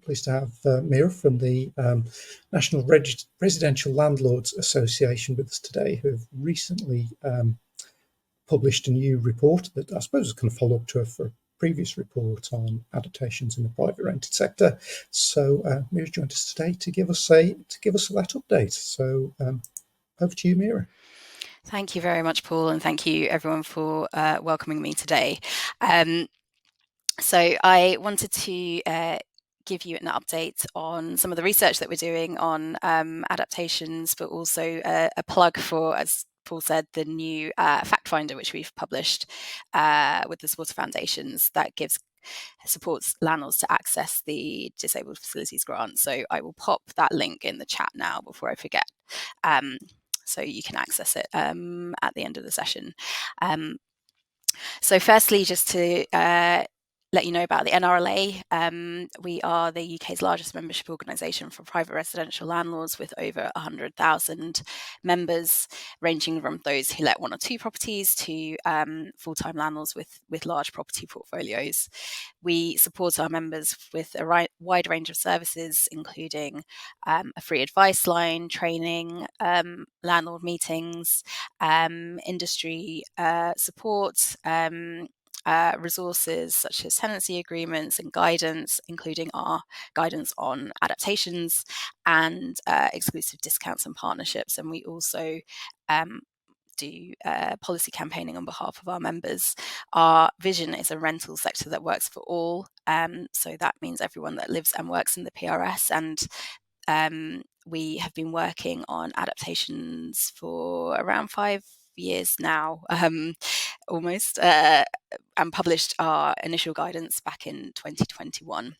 pleased to have Meera from the National Residential Landlords Association with us today, who have recently published a new report that I suppose is going to follow up to a previous report on adaptations in the private rented sector. So Meera's joined us today to give us that update. So over to you, Meera. Thank you very much, Paul, and thank you everyone for welcoming me today. So I wanted to give you an update on some of the research that we're doing on adaptations, but also a plug for, as Paul said, the new fact finder, which we've published with the support of foundations, that supports landlords to access the disabled facilities grant. So I will pop that link in the chat now before I forget. So you can access it at the end of the session. So firstly, just to let you know about the NRLA. We are the UK's largest membership organisation for private residential landlords, with over 100,000 members, ranging from those who let one or two properties to full-time landlords with large property portfolios. We support our members with a wide range of services, including a free advice line, training, landlord meetings, industry support, resources such as tenancy agreements and guidance, including our guidance on adaptations, and exclusive discounts and partnerships. And we also do policy campaigning on behalf of our members. Our vision is a rental sector that works for all. So that means everyone that lives and works in the PRS. And we have been working on adaptations for around 5 years now, almost, and published our initial guidance back in 2021.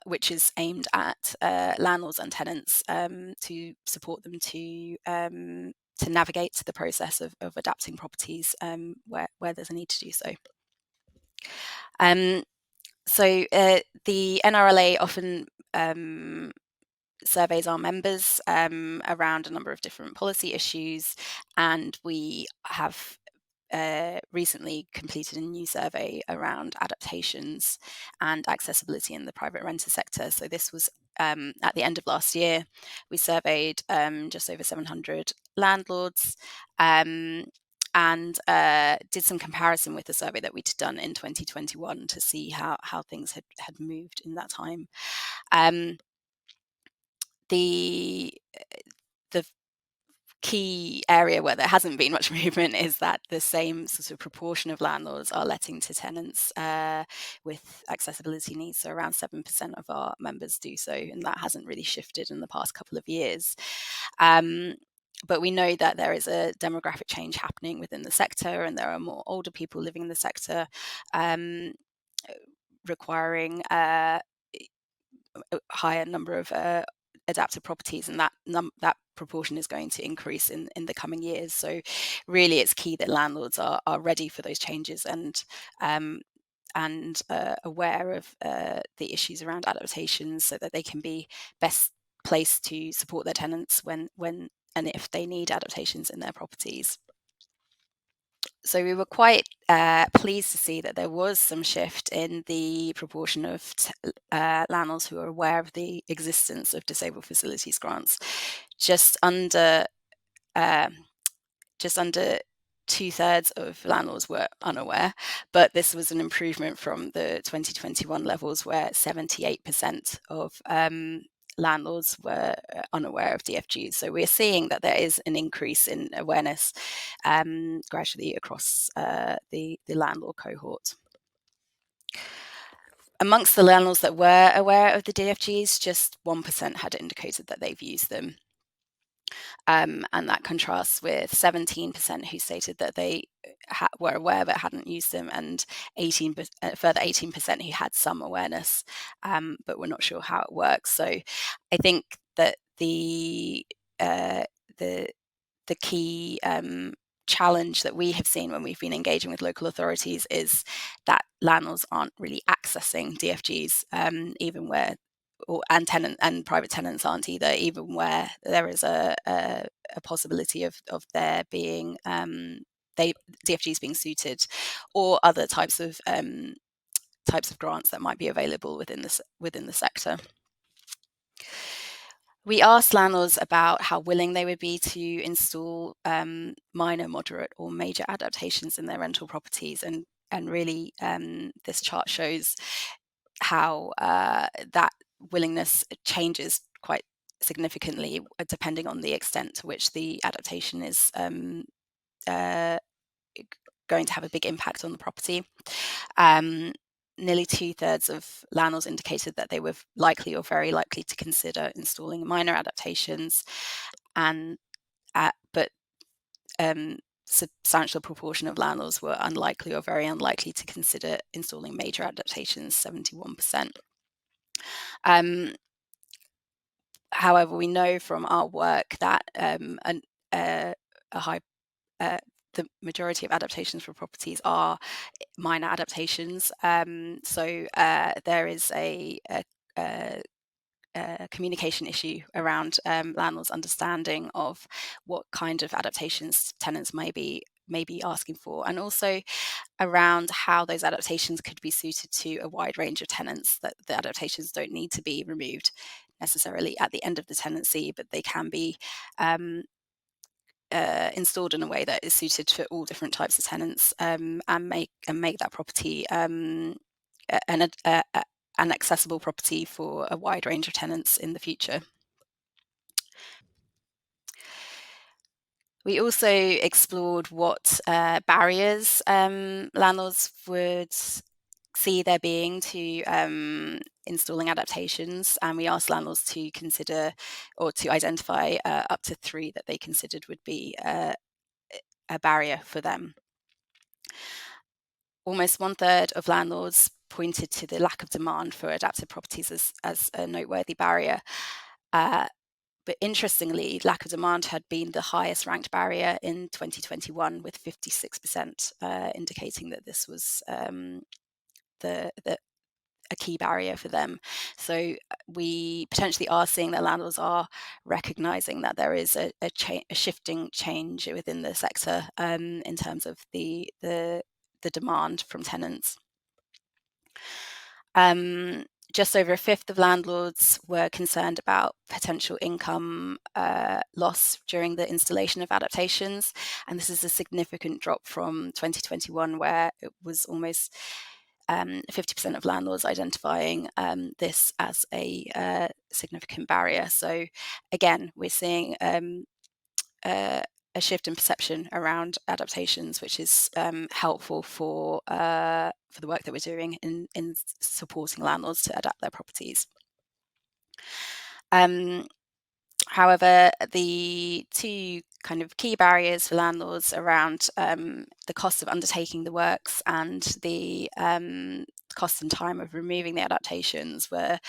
Which is aimed at landlords and tenants to support them to navigate the process of adapting properties where there's a need to do so. So the NRLA often surveys our members around a number of different policy issues, and we have recently completed a new survey around adaptations and accessibility in the private renter sector. So this was at the end of last year. We surveyed just over 700 landlords and did some comparison with the survey that we'd done in 2021 to see how things had moved in that time. The key area where there hasn't been much movement is that the same sort of proportion of landlords are letting to tenants with accessibility needs. So around 7% of our members do so, and that hasn't really shifted in the past couple of years. But we know that there is a demographic change happening within the sector, and there are more older people living in the sector, requiring a higher number of adapted properties, and that proportion is going to increase in the coming years. So really it's key that landlords are ready for those changes and aware of the issues around adaptations, so that they can be best placed to support their tenants when and if they need adaptations in their properties. So we were quite pleased to see that there was some shift in the proportion of landlords who are aware of the existence of disabled facilities grants. Just under 2/3 of landlords were unaware, but this was an improvement from the 2021 levels, where 78% of landlords were unaware of DFGs. So we're seeing that there is an increase in awareness gradually across the landlord cohort. Amongst the landlords that were aware of the DFGs, just 1% had indicated that they've used them. And that contrasts with 17% who stated that they were aware but hadn't used them, and further 18% who had some awareness but were not sure how it works. So I think that the key challenge that we have seen when we've been engaging with local authorities is that landlords aren't really accessing DFGs, even where and private tenants aren't either, even where there is a possibility of there being DFGs being suited, or other types of types of grants that might be available within the sector. We asked landlords about how willing they would be to install minor, moderate, or major adaptations in their rental properties, and really this chart shows how that willingness changes quite significantly depending on the extent to which the adaptation is going to have a big impact on the property. Nearly 2/3 of landlords indicated that they were likely or very likely to consider installing minor adaptations, and but substantial proportion of landlords were unlikely or very unlikely to consider installing major adaptations, 71%. However, we know from our work that the majority of adaptations for properties are minor adaptations. So there is a communication issue around landlords' understanding of what kind of adaptations tenants may be asking for, and also around how those adaptations could be suited to a wide range of tenants, that the adaptations don't need to be removed necessarily at the end of the tenancy, but they can be installed in a way that is suited for all different types of tenants, and make that property an accessible property for a wide range of tenants in the future. We also explored what barriers landlords would see there being to installing adaptations, and we asked landlords to consider or to identify up to 3 that they considered would be a barrier for them. Almost 1/3 of landlords pointed to the lack of demand for adapted properties as a noteworthy barrier. But interestingly, lack of demand had been the highest ranked barrier in 2021, with 56% indicating that this was a key barrier for them. So we potentially are seeing that landlords are recognising that there is a shifting change within the sector in terms of the demand from tenants. Just over 1/5 of landlords were concerned about potential income loss during the installation of adaptations, and this is a significant drop from 2021, where it was almost 50% of landlords identifying this as a significant barrier. So again, we're seeing a shift in perception around adaptations, which is helpful for the work that we're doing in supporting landlords to adapt their properties. However, the 2 kind of key barriers for landlords around the cost of undertaking the works and the cost and time of removing the adaptations were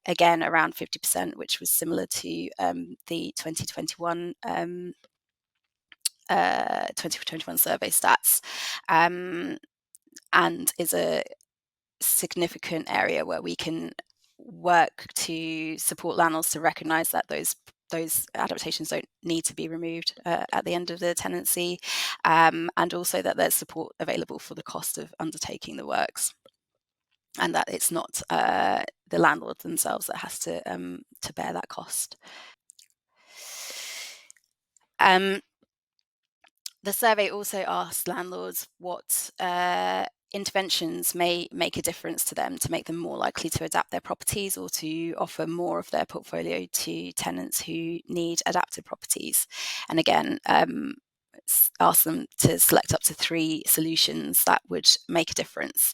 again around 50%, which was similar to the 2021 survey stats, and is a significant area where we can work to support landlords to recognise that those adaptations don't need to be removed at the end of the tenancy, and also that there's support available for the cost of undertaking the works, and that it's not the landlord themselves that has to bear that cost. The survey also asked landlords what interventions may make a difference to them to make them more likely to adapt their properties or to offer more of their portfolio to tenants who need adapted properties. And again, ask them to select up to 3 solutions that would make a difference.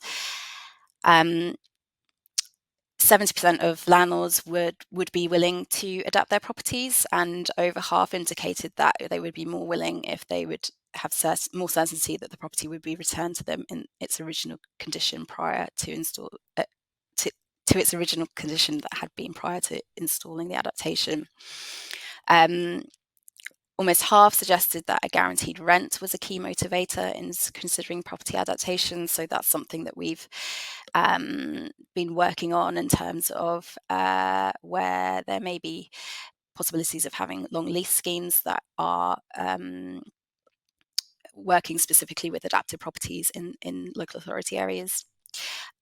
70% of landlords would be willing to adapt their properties, and over half indicated that they would be more willing if they would have more certainty that the property would be returned to them in its original condition prior to its original condition that had been prior to installing the adaptation. Almost half suggested that a guaranteed rent was a key motivator in considering property adaptations. So that's something that we've been working on in terms of where there may be possibilities of having long lease schemes that are working specifically with adapted properties in local authority areas.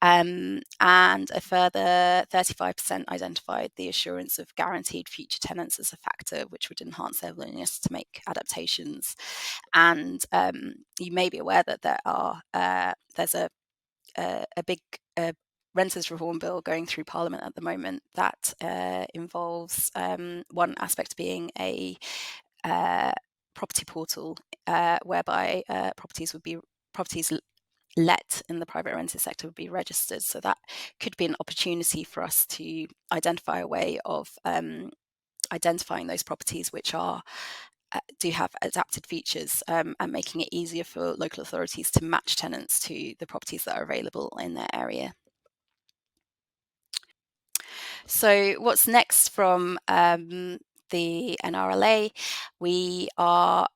And a further 35% identified the assurance of guaranteed future tenants as a factor which would enhance their willingness to make adaptations. And you may be aware that there's a big renters reform bill going through Parliament at the moment that involves one aspect being a property portal whereby properties let in the private rented sector would be registered. So that could be an opportunity for us to identify a way of identifying those properties which do have adapted features, and making it easier for local authorities to match tenants to the properties that are available in their area. So what's next from the NRLA? We are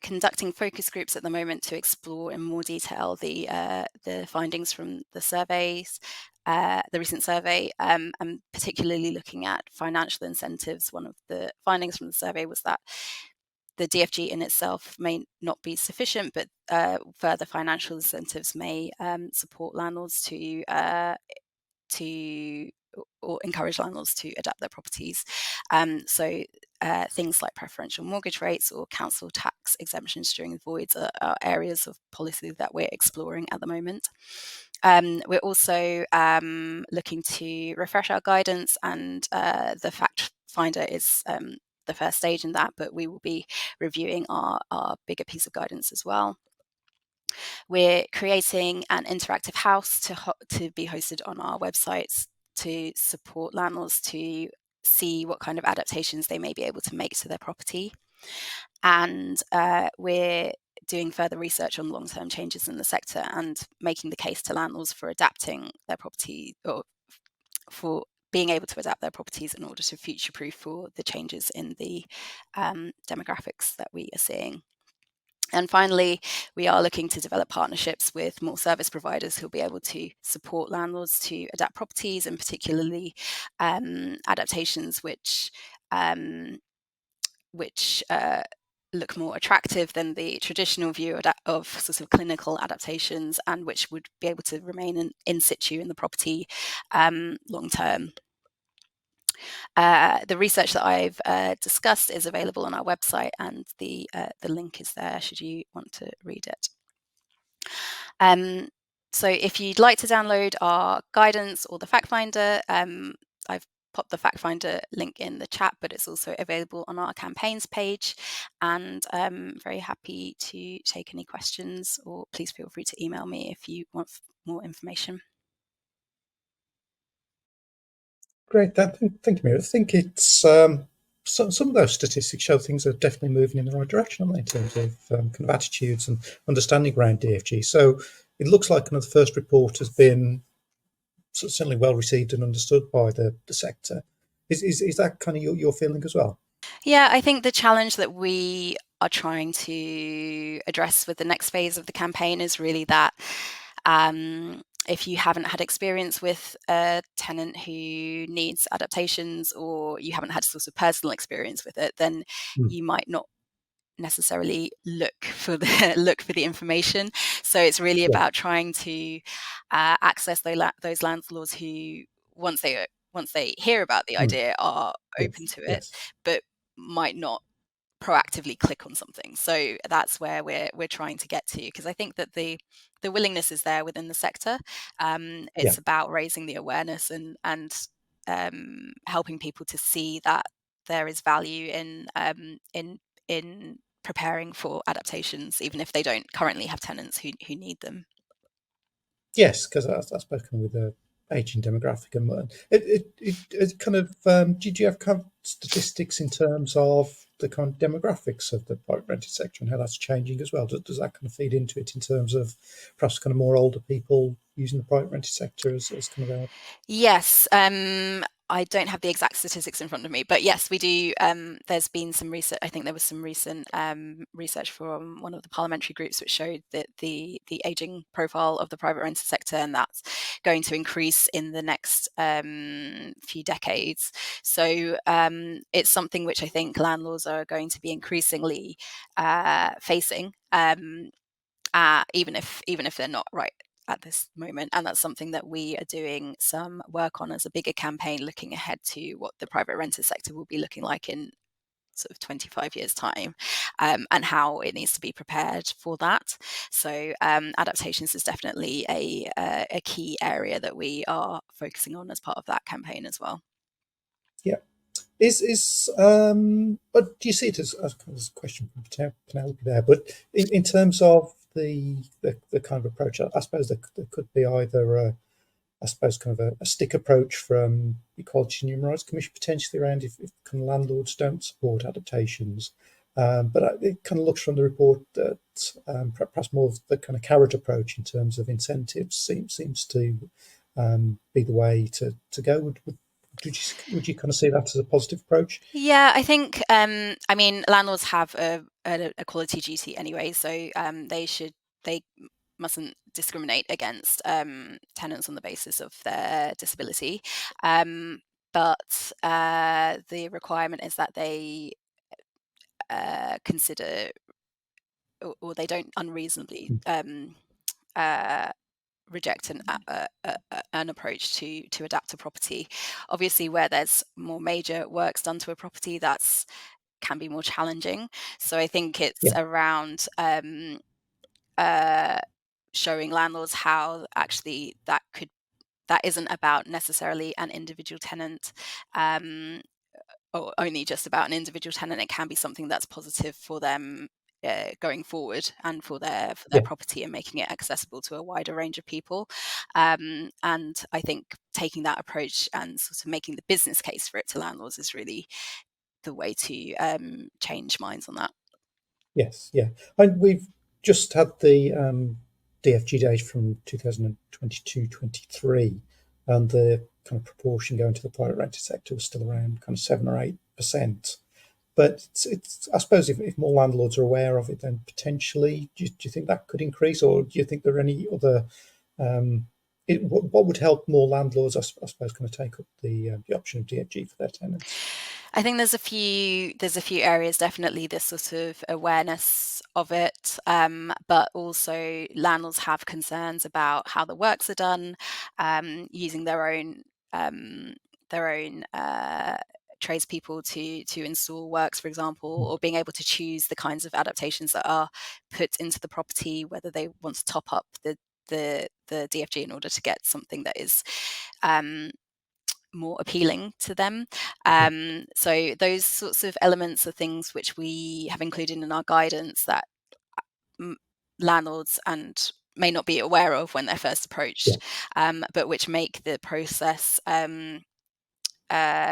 conducting focus groups at the moment to explore in more detail the findings from the surveys, the recent survey, and particularly looking at financial incentives. One of the findings from the survey was that the DFG in itself may not be sufficient, but further financial incentives may support landlords to or encourage landlords to adapt their properties. So things like preferential mortgage rates or council tax exemptions during the voids are areas of policy that we're exploring at the moment. We're also looking to refresh our guidance, and the fact finder is the first stage in that, but we will be reviewing our bigger piece of guidance as well. We're creating an interactive house to be hosted on our websites to support landlords to see what kind of adaptations they may be able to make to their property. And we're doing further research on long-term changes in the sector and making the case to landlords for adapting their property, or for being able to adapt their properties in order to future-proof for the changes in the demographics that we are seeing. And finally, we are looking to develop partnerships with more service providers who'll be able to support landlords to adapt properties, and particularly adaptations which look more attractive than the traditional view of sort of clinical adaptations, and which would be able to remain in situ in the property long term. The research that I've discussed is available on our website, and the link is there should you want to read it. So if you'd like to download our guidance or the fact finder, I've popped the fact finder link in the chat, but it's also available on our campaigns page, and I'm very happy to take any questions, or please feel free to email me if you want more information. Great, thank you, Meera. I think it's some of those statistics show things are definitely moving in the right direction, aren't they, in terms of kind of attitudes and understanding around DFG. So it looks like kind of the first report has been certainly well received and understood by the sector. Is that kind of your feeling as well? Yeah, I think the challenge that we are trying to address with the next phase of the campaign is really that if you haven't had experience with a tenant who needs adaptations, or you haven't had sort of personal experience with it, then you might not necessarily look for the information. So it's really Yeah. about trying to access those landlords who, once they hear about the idea, are open to it, Yes. but might not proactively click on something. So that's where we're trying to get to, because I think that the willingness is there within the sector. Yeah. It's about raising the awareness and helping people to see that there is value in preparing for adaptations, even if they don't currently have tenants who need them. Yes, because I suppose kind of with the aging demographic and it kind of did you have kind of statistics in terms of the kind of demographics of the private rented sector and how that's changing as well? Does that kind of feed into it in terms of perhaps kind of more older people using the private rented sector as kind of a Yes, I don't have the exact statistics in front of me, but yes, we do. There's been some research. I think there was some recent research from one of the parliamentary groups which showed that the aging profile of the private rented sector, and that's going to increase in the next few decades. So it's something which I think landlords are going to be increasingly facing, even if they're not at this moment, and that's something that we are doing some work on as a bigger campaign, looking ahead to what the private renter sector will be looking like in sort of 25 years time, and how it needs to be prepared for that. So adaptations is definitely a key area that we are focusing on as part of that campaign as well. Yeah. But do you see it as a question from Penelope there? But in terms of the kind of approach, I suppose there could be either I suppose kind of a stick approach from the Equality and Human Rights Commission potentially around if kind of landlords don't support adaptations. But it kind of looks from the report that perhaps more of the kind of carrot approach in terms of incentives seems to be the way to go. Would you kind of see that as a positive approach? Yeah, I think, I mean, landlords have a quality duty anyway, so they mustn't discriminate against tenants on the basis of their disability. But the requirement is that they consider, or they don't unreasonably uh, reject an approach to adapt a property. Obviously, where there's more major works done to a property, that's can be more challenging. So I think it's Yeah, around showing landlords how actually that isn't about necessarily an individual tenant, or only just about an individual tenant. It can be something that's positive for them going forward, and for their yeah. property, and making it accessible to a wider range of people. And I think taking that approach and sort of making the business case for it to landlords is really the way to change minds on that. Yes, yeah. And we've just had the DFG data from 2022-23, and the kind of proportion going to the private rented sector was still around kind of 7 or 8%. But it's I suppose if more landlords are aware of it, then potentially, do you think that could increase, or do you think there are any other what would help more landlords, I suppose, kind of take up the option of DFG for their tenants? I think there's a few areas, definitely this sort of awareness of it, but also landlords have concerns about how the works are done, using their own tradespeople to install works, for example, or being able to choose the kinds of adaptations that are put into the property, whether they want to top up the DFG in order to get something that is more appealing to them. Yeah, So those sorts of elements are things which we have included in our guidance that m- landlords and may not be aware of when they're first yeah, approached, but which make the process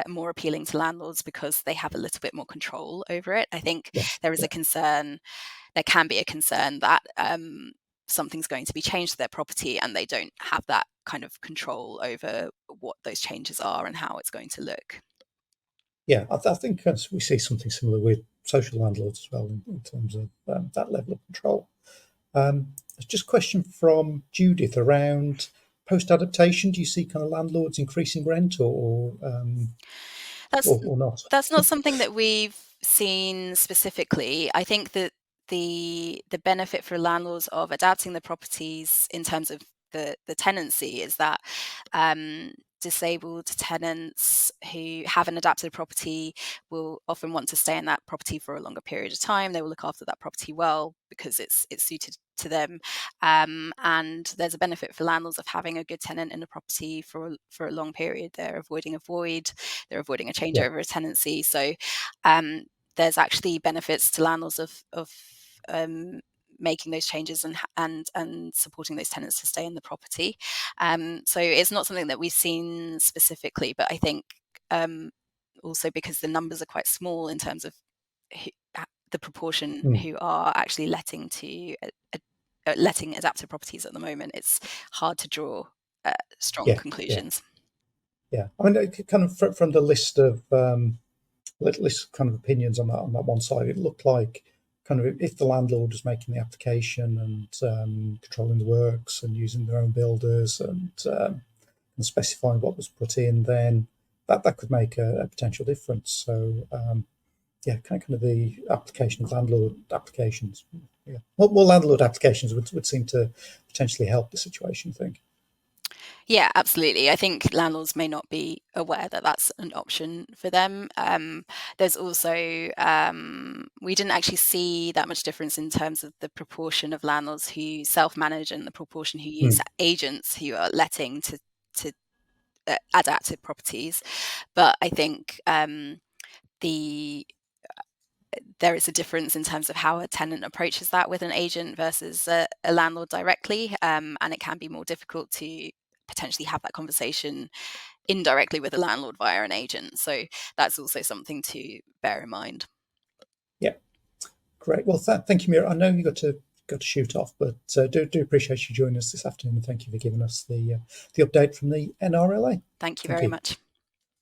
more appealing to landlords because they have a little bit more control over it. I think yes, there is yeah, a concern, there can be a concern that something's going to be changed to their property, and they don't have that kind of control over what those changes are and how it's going to look. yeah. I think we see something similar with social landlords as well in terms of that level of control. Just a question from Judith around post adaptation. Do you see kind of landlords increasing rent That's or not? that's not something that we've seen specifically. I think that the benefit for landlords of adapting the properties in terms of the tenancy is that um, disabled tenants who have an adapted property will often want to stay in that property for a longer period of time. They will look after that property well because it's suited to them, and there's a benefit for landlords of having a good tenant in a property for a long period. They're avoiding a void, they're avoiding a Yeah, changeover of tenancy. So um, there's actually benefits to landlords of um, making those changes and supporting those tenants to stay in the property. So it's not something that we've seen specifically, but I think also because the numbers are quite small in terms of who, the proportion mm, who are actually letting adaptive properties at the moment, it's hard to draw strong yeah, yeah, conclusions. yeah. I mean, kind of from the list of kind of opinions on that one side, it looked like kind of if the landlord was making the application and controlling the works and using their own builders and specifying what was put in, then that could make a potential difference. So yeah, kind of the application of landlord applications. Yeah. More landlord applications would seem to potentially help the situation, I think. Yeah, absolutely. I think landlords may not be aware that that's an option for them. There's also, we didn't actually see that much difference in terms of the proportion of landlords who self-manage and the proportion who use agents who are letting to adapted properties. But I think the there is a difference in terms of how a tenant approaches that with an agent versus a landlord directly, and it can be more difficult to potentially have that conversation indirectly with a landlord via an agent. So that's also something to bear in mind. Yeah, great. Well, thank you, Meera. I know you got to shoot off, but do appreciate you joining us this afternoon. And thank you for giving us the update from the NRLA. Thank you Thank very you. much.